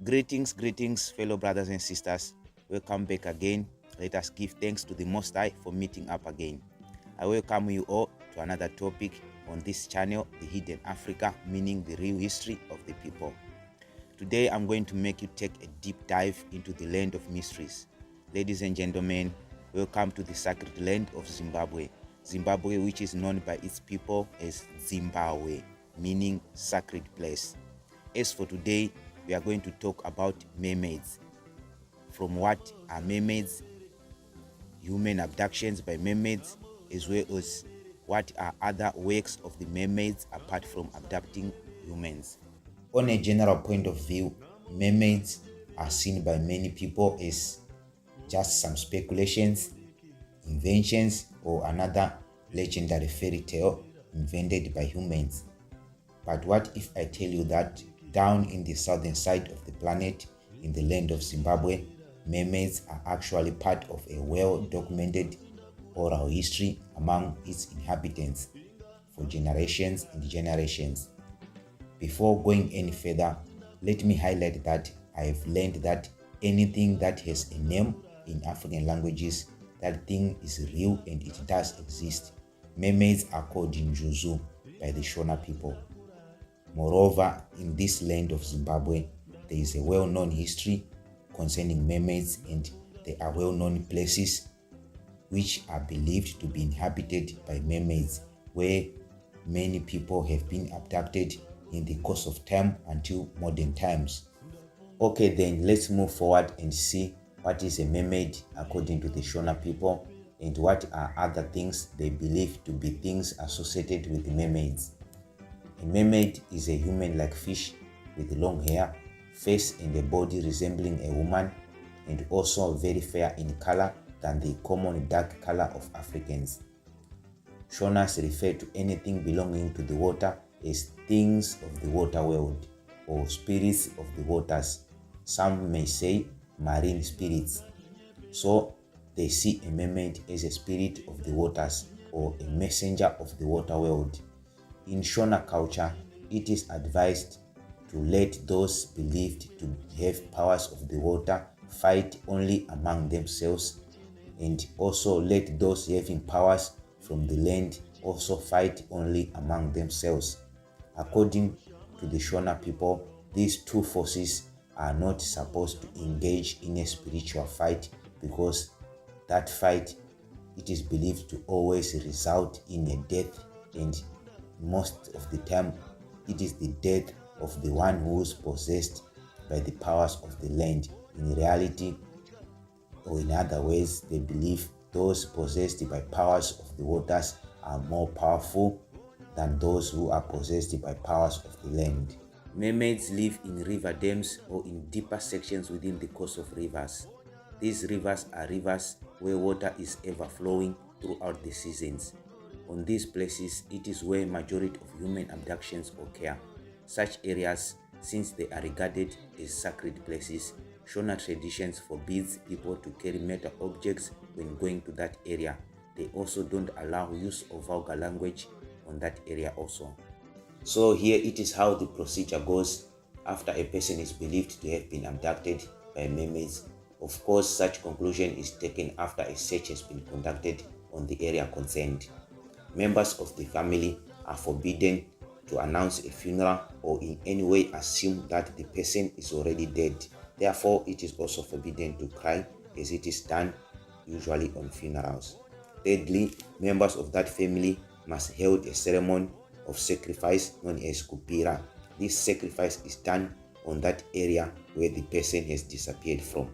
Greetings, fellow brothers and sisters. Welcome back again. Let us give thanks to the Most High for meeting up again. I welcome you all to another topic on this channel, The Hidden Africa, meaning the real history of the people. Today, I'm going to make you take a deep dive into the land of mysteries. Ladies and gentlemen, welcome to the sacred land of Zimbabwe. Zimbabwe, which is known by its people as Zimbabwe, meaning sacred place. As for today, we are going to talk about mermaids. From what are mermaids, human abductions by mermaids, as well as what are other works of the mermaids apart from abducting humans. On a general point of view, mermaids are seen by many people as just some speculations, inventions, or another legendary fairy tale invented by humans. But what if I tell you that down in the southern side of the planet, in the land of Zimbabwe, mermaids are actually part of a well-documented oral history among its inhabitants for generations and generations. Before going any further, let me highlight that I have learned that anything that has a name in African languages, that thing is real and it does exist. Mermaids are called Njuzu by the Shona people. Moreover, in this land of Zimbabwe, there is a well-known history concerning mermaids, and there are well-known places which are believed to be inhabited by mermaids, where many people have been abducted in the course of time until modern times. Okay, then let's move forward and see what is a mermaid according to the Shona people, and what are other things they believe to be things associated with the mermaids. A mermaid is a human-like fish with long hair, face and a body resembling a woman, and also very fair in color than the common dark color of Africans. Shonas refer to anything belonging to the water as things of the water world or spirits of the waters. Some may say marine spirits. So they see a mermaid as a spirit of the waters or a messenger of the water world. In Shona culture, it is advised to let those believed to have powers of the water fight only among themselves, and also let those having powers from the land also fight only among themselves. According to the Shona people, these two forces are not supposed to engage in a spiritual fight, because that fight, it is believed to always result in a death, and most of the time it is the death of the one who is possessed by the powers of the land. In reality, or in other ways, they believe those possessed by powers of the waters are more powerful than those who are possessed by powers of the land. Mermaids live in river dams or in deeper sections within the course of rivers. These rivers are rivers where water is ever flowing throughout the seasons. On these places, it is where majority of human abductions occur. Such areas, since they are regarded as sacred places, Shona traditions forbids people to carry metal objects when going to that area. They also don't allow use of vulgar language on that area also. So here it is how the procedure goes after a person is believed to have been abducted by mermaids. Of course, such conclusion is taken after a search has been conducted on the area concerned. Members of the family are forbidden to announce a funeral or in any way assume that the person is already dead. Therefore, it is also forbidden to cry, as it is done usually on funerals. Thirdly, members of that family must hold a ceremony of sacrifice known as kupira. This sacrifice is done on that area where the person has disappeared from.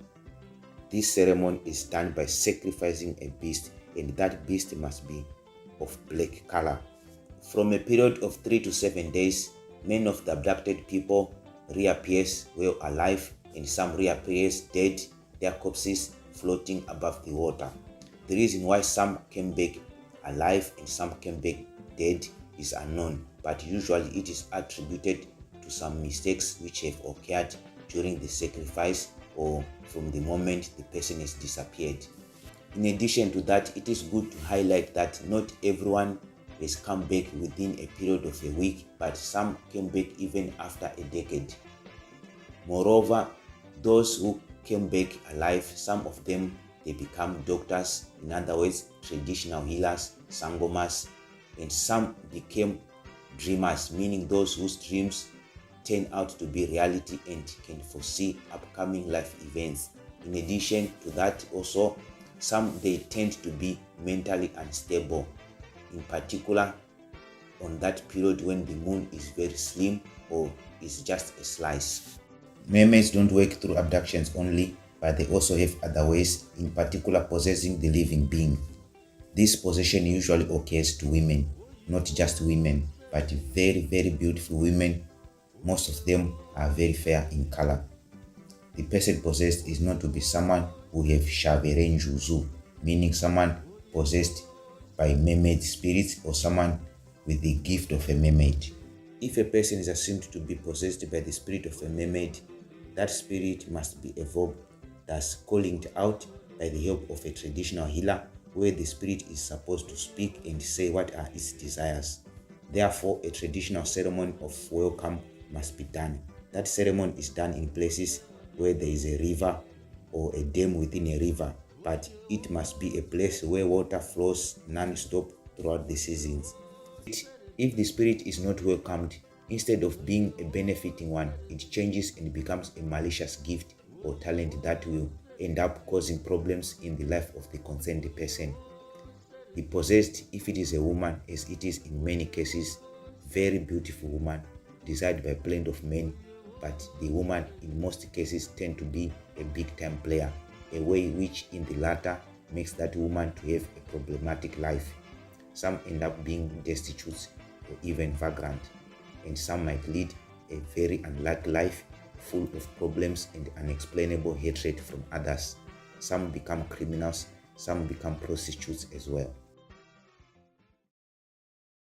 This ceremony is done by sacrificing a beast, and that beast must be of black color. From a period of 3 to 7 days, many of the abducted people reappears well alive, and some reappears dead, their corpses floating above the water. The reason why some came back alive and some came back dead is unknown, but usually it is attributed to some mistakes which have occurred during the sacrifice or from the moment the person has disappeared. In addition to that, it is good to highlight that not everyone has come back within a period of a week, but some came back even after a decade. Moreover, Those who came back alive, some of them, they become doctors, in other words, traditional healers, sangomas, and some became dreamers, meaning those whose dreams turn out to be reality and can foresee upcoming life events. In addition to that, also, some they tend to be mentally unstable, in particular on that period when the moon is very slim or is just a slice. Mermaids don't work through abductions only, but they also have other ways, in particular possessing the living being. This possession usually occurs to women, not just women, but very, very beautiful women. Most of them are very fair in color. The person possessed is known to be someone who have shaverenjuzu, meaning someone possessed by mermaid spirits or someone with the gift of a mermaid. If a person is assumed to be possessed by the spirit of a mermaid, that spirit must be evoked, thus calling it out by the help of a traditional healer, where the spirit is supposed to speak and say what are its desires. Therefore, a traditional ceremony of welcome must be done. That ceremony is done in places where there is a river or a dam within a river, but it must be a place where water flows non-stop throughout the seasons. If the spirit is not welcomed, instead of being a benefiting one, it changes and becomes a malicious gift or talent that will end up causing problems in the life of the concerned person. The possessed, if it is a woman, as it is in many cases, very beautiful woman, desired by a blend of men, but the woman in most cases tend to be a big-time player, a way which in the latter makes that woman to have a problematic life. Some end up being destitute or even vagrant, and some might lead a very unlucky life full of problems and unexplainable hatred from others. Some become criminals, some become prostitutes as well.